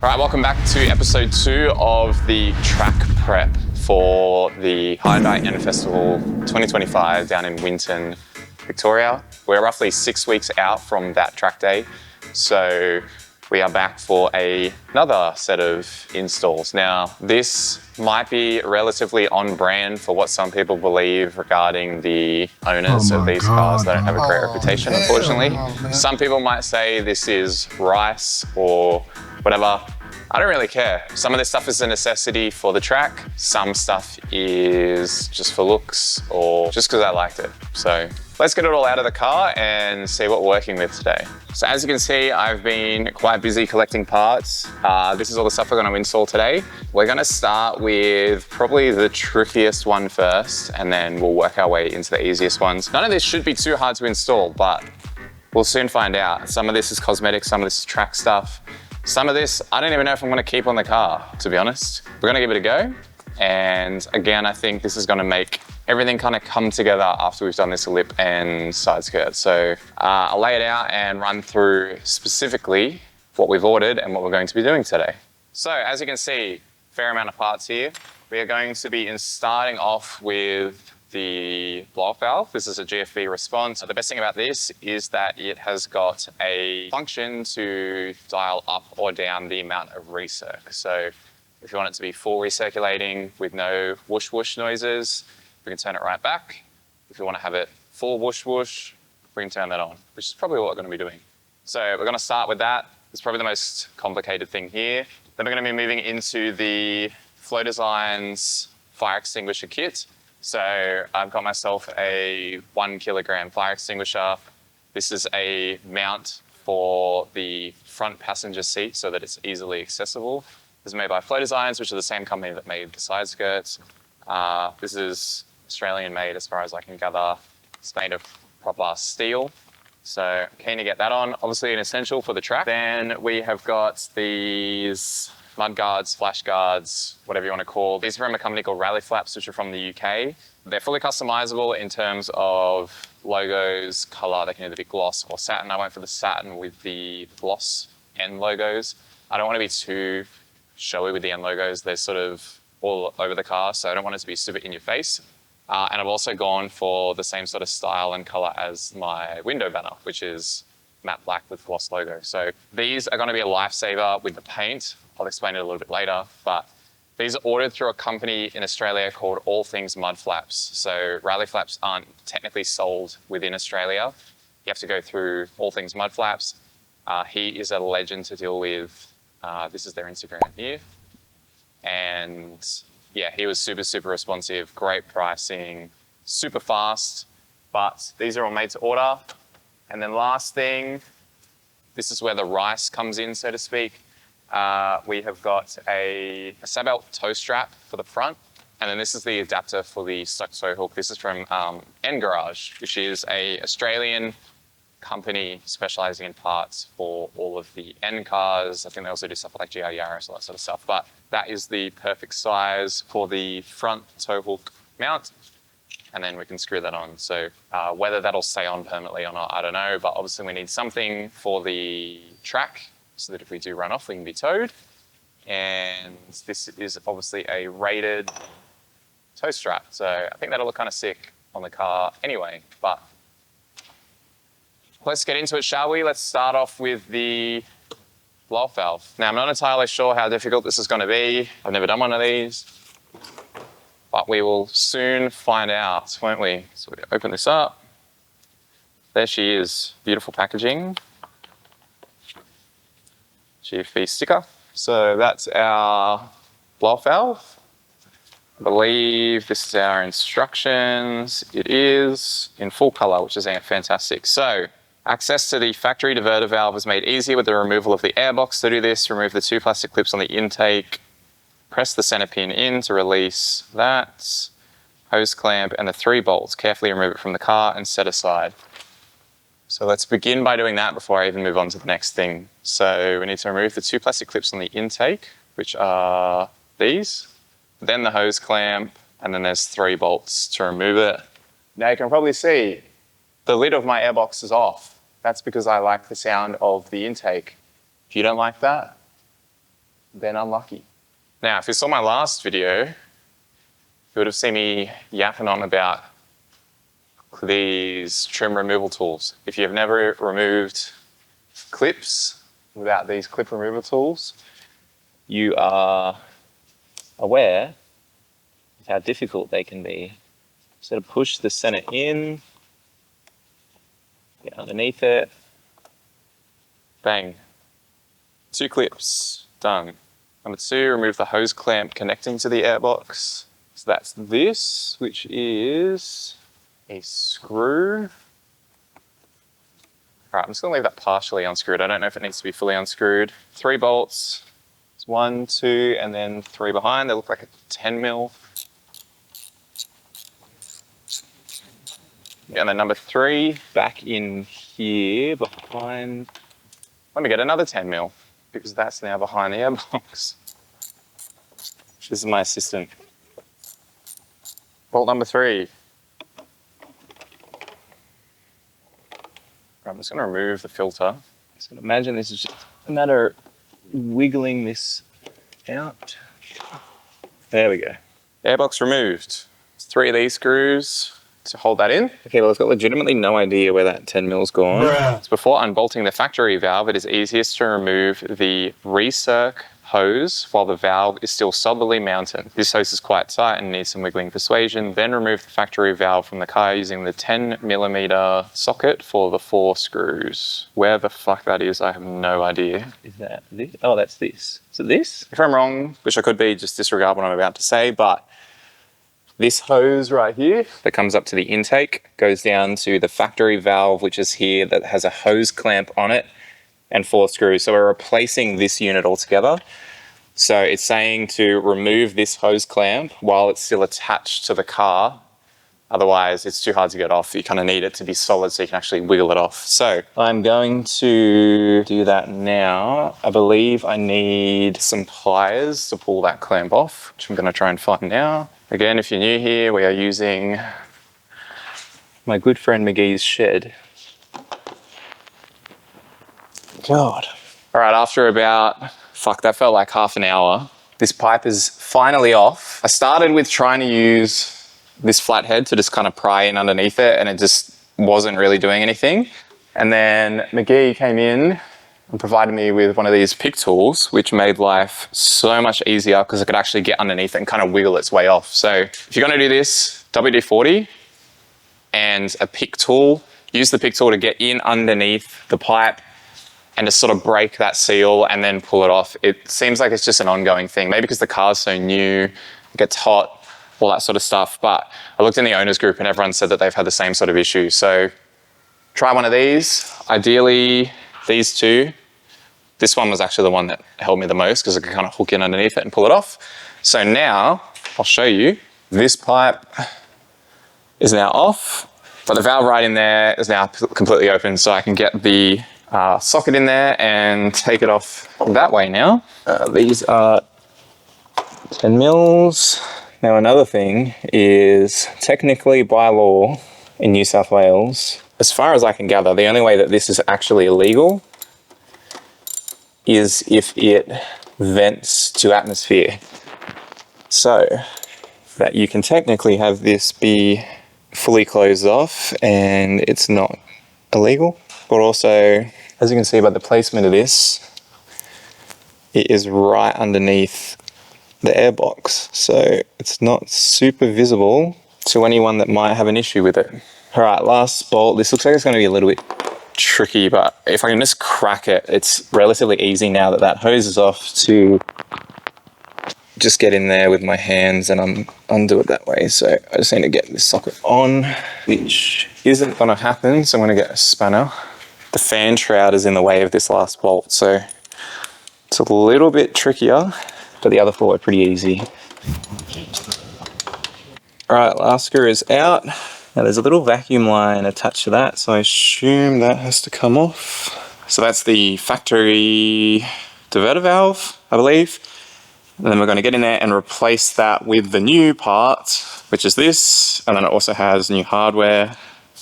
All right, welcome back to episode 2 of the track prep for the i30N Festival 2025 down in Winton, Victoria. We're roughly 6 weeks out from that track day, so we are back for another set of installs. Now, this might be relatively on brand for what some people believe regarding the owners of these cars. They don't have a great reputation, unfortunately. Some people might say this is rice or whatever. I don't really care. Some of this stuff is a necessity for the track. Some stuff is just for looks or just because I liked it. So let's get it all out of the car and see what we're working with today. So as you can see, I've been quite busy collecting parts. This is all the stuff we're going to install today. We're going to start with probably the trickiest one first, and then we'll work our way into the easiest ones. None of this should be too hard to install, but we'll soon find out. Some of this is cosmetic, some of this is track stuff. Some of this, I don't even know if I'm gonna keep on the car, to be honest. We're gonna give it a go. And again, I think this is gonna make everything kind of come together after we've done this lip and side skirt. So I'll lay it out and run through specifically what we've ordered and what we're going to be doing today. So as you can see, fair amount of parts here. We are going to be starting off with the blow-off valve. This is a GFV response. The best thing about this is that it has got a function to dial up or down the amount of recirc. So if you want it to be full recirculating with no whoosh whoosh noises, we can turn it right back. If you want to have it full whoosh whoosh, we can turn that on, which is probably what we're going to be doing. So we're going to start with that. It's probably the most complicated thing here. Then we're going to be moving into the FlowDesigns fire extinguisher kit. So I've got myself a 1 kilogram fire extinguisher. This is a mount for the front passenger seat so that it's easily accessible. This is made by FlowDesigns, which is the same company that made the side skirts. This is Australian made as far as I can gather. It's made of proper steel. So keen to get that on, obviously an essential for the track. Then we have got these mud guards, flash guards, whatever you want to call. These are from a company called RallyFlapz, which are from the UK. They're fully customizable in terms of logos, color. They can either be gloss or satin. I went for the satin with the gloss N logos. I don't want to be too showy with the N logos. They're sort of all over the car, so I don't want it to be super in your face. And I've also gone for the same sort of style and color as my window banner, which is matte black with gloss logo. So these are going to be a lifesaver with the paint. I'll explain it a little bit later, but these are ordered through a company in Australia called All Things Mudflaps. So RallyFlapz aren't technically sold within Australia. You have to go through All Things Mudflaps. He is a legend to deal with. This is their Instagram here. And yeah, he was super, super responsive, great pricing, super fast, but these are all made to order. And then last thing, this is where the rice comes in, so to speak. We have got a Sabelt Tow Strap for the front, and then this is the adapter for the stock tow hook. This is from N Garage, which is an Australian company specializing in parts for all of the N cars. I think they also do stuff like GR Yaris, all that sort of stuff, but that is the perfect size for the front tow hook mount. And then we can screw that on. So whether that'll stay on permanently or not, I don't know, but obviously we need something for the track so that if we do run off, we can be towed. And this is obviously a rated tow strap. So I think that'll look kind of sick on the car anyway, but let's get into it, shall we? Let's start off with the blow-off valve. Now, I'm not entirely sure how difficult this is going to be. I've never done one of these, but we will soon find out, won't we? So we open this up. There she is, beautiful packaging. GFV sticker. So that's our blow-off valve. I believe this is our instructions. It is in full color, which is fantastic. So access to the factory diverter valve is made easier with the removal of the airbox. To do this, remove the 2 plastic clips on the intake. Press the center pin in to release that hose clamp and the 3 bolts. Carefully remove it from the car and set aside. So let's begin by doing that before I even move on to the next thing. So we need to remove the 2 plastic clips on the intake, which are these, then the hose clamp, and then there's 3 bolts to remove it. Now you can probably see the lid of my airbox is off. That's because I like the sound of the intake. If you don't like that, then unlucky. Now, if you saw my last video, you would have seen me yapping on about these trim removal tools. If you've never removed clips without these clip removal tools, you are aware of how difficult they can be. So to push the center in, get underneath it, bang. 2 clips, done. Number 2, remove the hose clamp connecting to the airbox. So that's this, which is a screw. All right, I'm just gonna leave that partially unscrewed. I don't know if it needs to be fully unscrewed. 3 bolts. It's 1, 2, and then 3 behind. They look like a 10 mil. And then number 3, back in here behind. Let me get another 10 mil because that's now behind the airbox. This is my assistant. Bolt number 3. I'm just going to remove the filter. So imagine this is just a matter of wiggling this out. There we go. Airbox removed. 3 of these screws to hold that in. Okay, well, I've got legitimately no idea where that 10 mil's gone. So before unbolting the factory valve, it is easiest to remove the recirc hose while the valve is still solidly mounted. This hose is quite tight and needs some wiggling persuasion. Then remove the factory valve from the car using the 10mm socket for the 4 screws. Where the fuck that is, I have no idea. Is that this? Oh, that's this. Is it this? If I'm wrong, which I could be, just disregard what I'm about to say, but this hose right here that comes up to the intake goes down to the factory valve, which is here, that has a hose clamp on it and 4 screws. So we're replacing this unit altogether. So it's saying to remove this hose clamp while it's still attached to the car. Otherwise, it's too hard to get off. You kind of need it to be solid so you can actually wiggle it off. So I'm going to do that now. I believe I need some pliers to pull that clamp off, which I'm going to try and find now. Again, if you're new here, we are using my good friend McGee's shed. God. All right, after about, fuck, that felt like half an hour. This pipe is finally off. I started with trying to use this flathead to just kind of pry in underneath it, and it just wasn't really doing anything. And then McGee came in and provided me with one of these pick tools, which made life so much easier because I could actually get underneath it and kind of wiggle its way off. So if you're going to do this, WD-40 and a pick tool, use the pick tool to get in underneath the pipe and just sort of break that seal and then pull it off. It seems like it's just an ongoing thing, maybe because the car's so new, it gets hot, all that sort of stuff. But I looked in the owners group and everyone said that they've had the same sort of issue. So try one of these. Ideally, these 2. This one was actually the one that held me the most because I could kind of hook in underneath it and pull it off. So now I'll show you. This pipe is now off, but the valve right in there is now completely open, so I can get the socket in there and take it off that way now. These are 10 mils. Now another thing is, technically by law in New South Wales, as far as I can gather, the only way that this is actually illegal is if it vents to atmosphere. So that you can technically have this be fully closed off and it's not illegal. But also, as you can see by the placement of this, it is right underneath the airbox. So it's not super visible to anyone that might have an issue with it. All right, last bolt. This looks like it's going to be a little bit tricky, but if I can just crack it, it's relatively easy now that that hose is off to just get in there with my hands and undo it that way. So I just need to get this socket on, which isn't going to happen, so I'm going to get a spanner. The fan shroud is in the way of this last bolt, so it's a little bit trickier, but the other 4 are pretty easy. All right, last screw is out. Now there's a little vacuum line attached to that, so I assume that has to come off. So that's the factory diverter valve, I believe. And then we're going to get in there and replace that with the new part, which is this, and then it also has new hardware.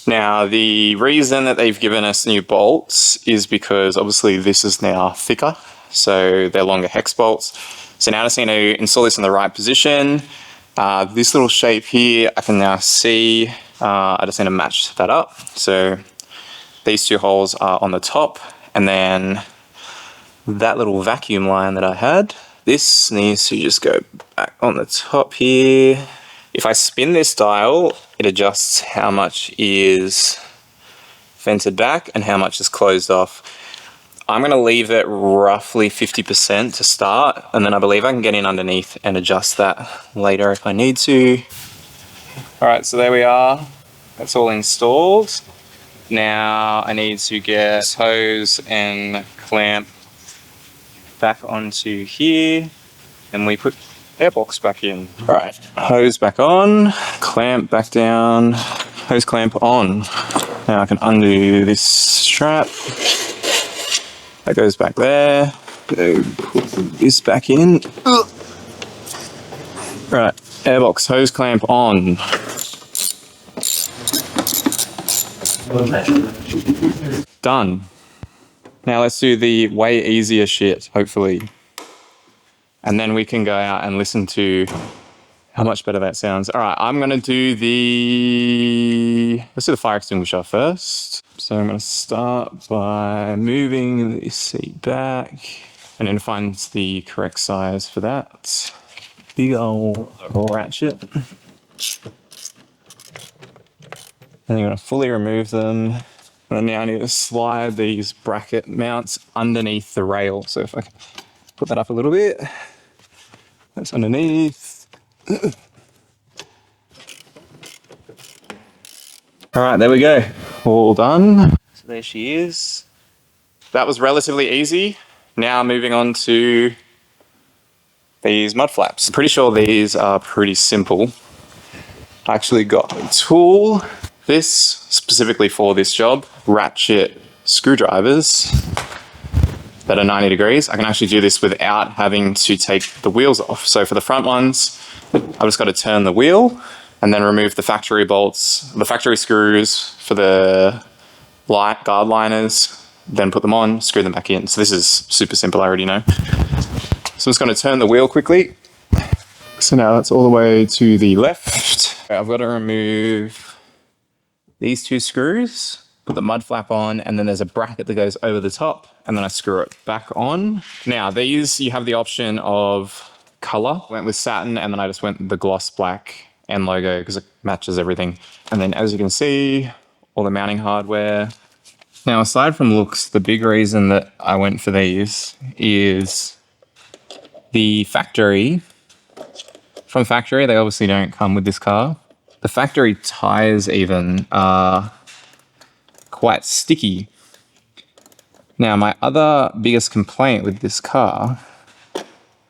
Now the reason that they've given us new bolts is because obviously this is now thicker so they're longer hex bolts. So now I just need to install this in the right position. This little shape here, I can now see. I just need to match that up. So these two holes are on the top, and then that little vacuum line that I had, this needs to just go back on the top here. If I spin this dial, it adjusts how much is vented back and how much is closed off. I'm going to leave it roughly 50% to start, and then I believe I can get in underneath and adjust that later if I need to. Alright, so there we are. That's all installed. Now I need to get hose and clamp back onto here, and we put airbox back in. Alright, hose back on, clamp back down, hose clamp on. Now I can undo this strap. That goes back there. Go put this back in. Right, airbox hose clamp on. Done. Now let's do the way easier shit, hopefully. And then we can go out and listen to how much better that sounds. All right, I'm gonna do let's do the fire extinguisher first. So I'm gonna start by moving the seat back and then find the correct size for that. Big old ratchet. And you're gonna fully remove them. And now I need to slide these bracket mounts underneath the rail. So if I can put that up a little bit, that's underneath. All right, there we go. All done. So there she is. That was relatively easy. Now moving on to these mud flaps. I'm pretty sure these are pretty simple. I actually got a tool. This, specifically for this job, ratchet screwdrivers that are 90 degrees. I can actually do this without having to take the wheels off. So for the front ones, I've just got to turn the wheel and then remove the factory bolts, the factory screws for the guard liners, then put them on, screw them back in. So this is super simple, I already know. So I'm just going to turn the wheel quickly. So now that's all the way to the left. I've got to remove these two screws, put the mud flap on, and then there's a bracket that goes over the top, and then I screw it back on. Now these, you have the option of color. I went with satin, and then I just went with the gloss black and logo because it matches everything. And then as you can see, all the mounting hardware. Now aside from looks, the big reason that I went for these is the factory. From factory, they obviously don't come with this car. The factory tires even are quite sticky. Now my other biggest complaint with this car,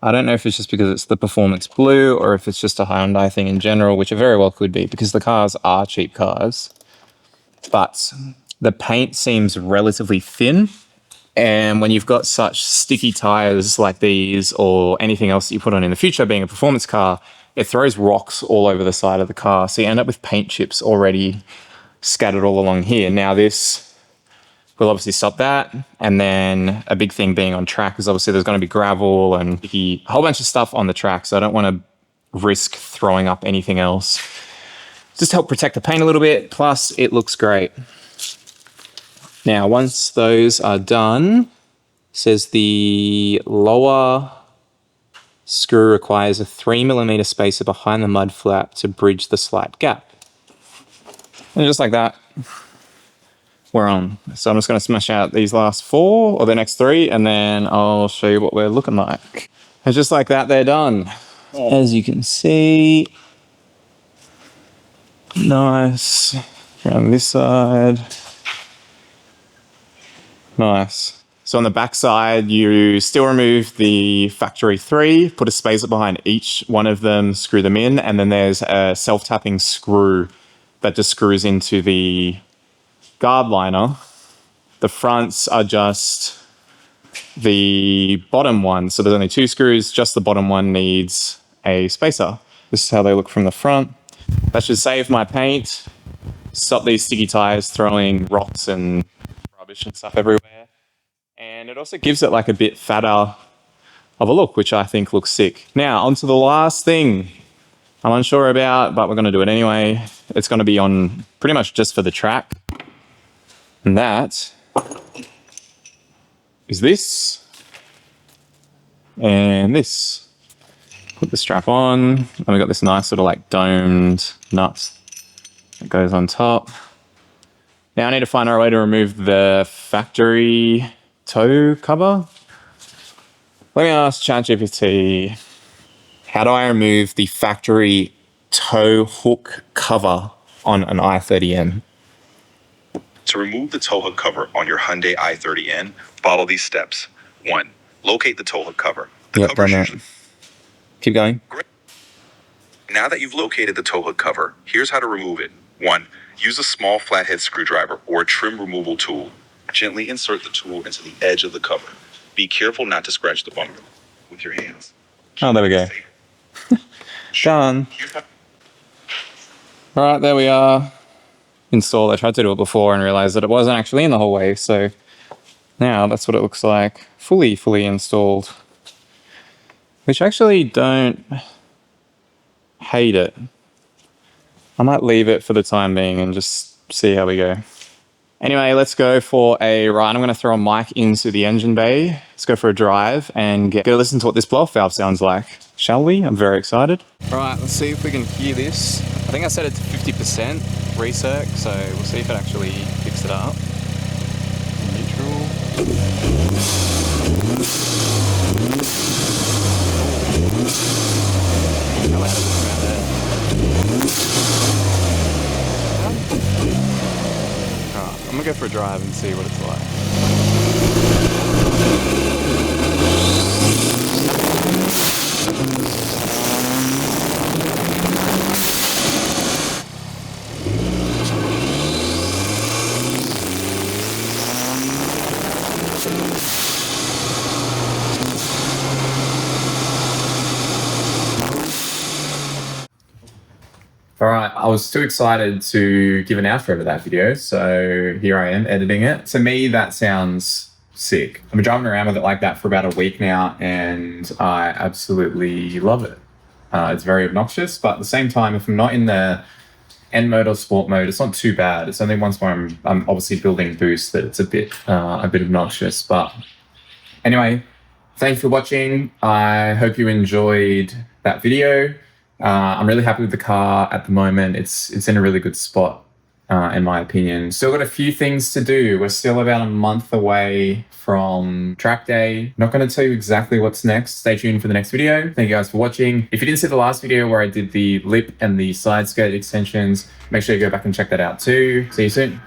I don't know if it's just because it's the Performance Blue or if it's just a Hyundai thing in general, which it very well could be because the cars are cheap cars, but the paint seems relatively thin. And when you've got such sticky tires like these or anything else that you put on in the future, being a performance car, it throws rocks all over the side of the car. So you end up with paint chips already scattered all along here. Now this will obviously stop that. And then a big thing being on track is obviously there's going to be gravel and a whole bunch of stuff on the track. So I don't want to risk throwing up anything else. Just help protect the paint a little bit. Plus it looks great. Now, once those are done, it says the lower screw requires a 3mm spacer behind the mud flap to bridge the slight gap. And just like that, we're on. So I'm just going to smash out these last 4 or the next 3, and then I'll show you what we're looking like. And just like that, they're done. As you can see, nice. Around this side. Nice. So on the back side, you still remove the factory 3, put a spacer behind each one of them, screw them in, and then there's a self-tapping screw that just screws into the guard liner. The fronts are just the bottom one. So there's only 2 screws, just the bottom one needs a spacer. This is how they look from the front. That should save my paint, stop these sticky tires throwing rocks and rubbish and stuff everywhere. And it also gives it like a bit fatter of a look, which I think looks sick. Now, onto the last thing I'm unsure about, but we're going to do it anyway. It's going to be on pretty much just for the track. And that is this. And this. Put the strap on. And we got this nice little like domed nut that goes on top. Now I need to find a way to remove the factory tow cover. Let me ask ChatGPT, how do I remove the factory tow hook cover on an i30N? To remove the tow hook cover on your Hyundai i30N, follow these steps. 1. Locate the tow hook cover. The cover is usually... Keep going. Great. Now that you've located the tow hook cover, here's how to remove it. 1. Use a small flathead screwdriver or a trim removal tool. Gently insert the tool into the edge of the cover. Be careful not to scratch the bumper with your hands. Oh, there we go. Done. All right, there we are. Installed. I tried to do it before and realized that it wasn't actually in the whole way. So now that's what it looks like. Fully installed. Which I actually don't hate it. I might leave it for the time being and just see how we go. Anyway, let's go for a ride. I'm going to throw a mic into the engine bay. Let's go for a drive and get a listen to what this blow-off valve sounds like. Shall we? I'm very excited. All right, let's see if we can hear this. I think I set it to 50% recirc, so we'll see if it actually picks it up. Neutral. How loud is it around there? Alright, I'm gonna go for a drive and see what it's like. All right, I was too excited to give an outro to that video, so here I am editing it. To me, that sounds sick. I've been driving around with it like that for about a week now, and I absolutely love it. It's very obnoxious, but at the same time, if I'm not in the N mode or sport mode, it's not too bad. It's only once where I'm obviously building boost that it's a bit obnoxious. But anyway, thank you for watching. I hope you enjoyed that video. I'm really happy with the car at the moment. It's in a really good spot, in my opinion. Still got a few things to do. We're still about a month away from track day. Not going to tell you exactly what's next. Stay tuned for the next video. Thank you guys for watching. If you didn't see the last video where I did the lip and the side skirt extensions, make sure you go back and check that out too. See you soon.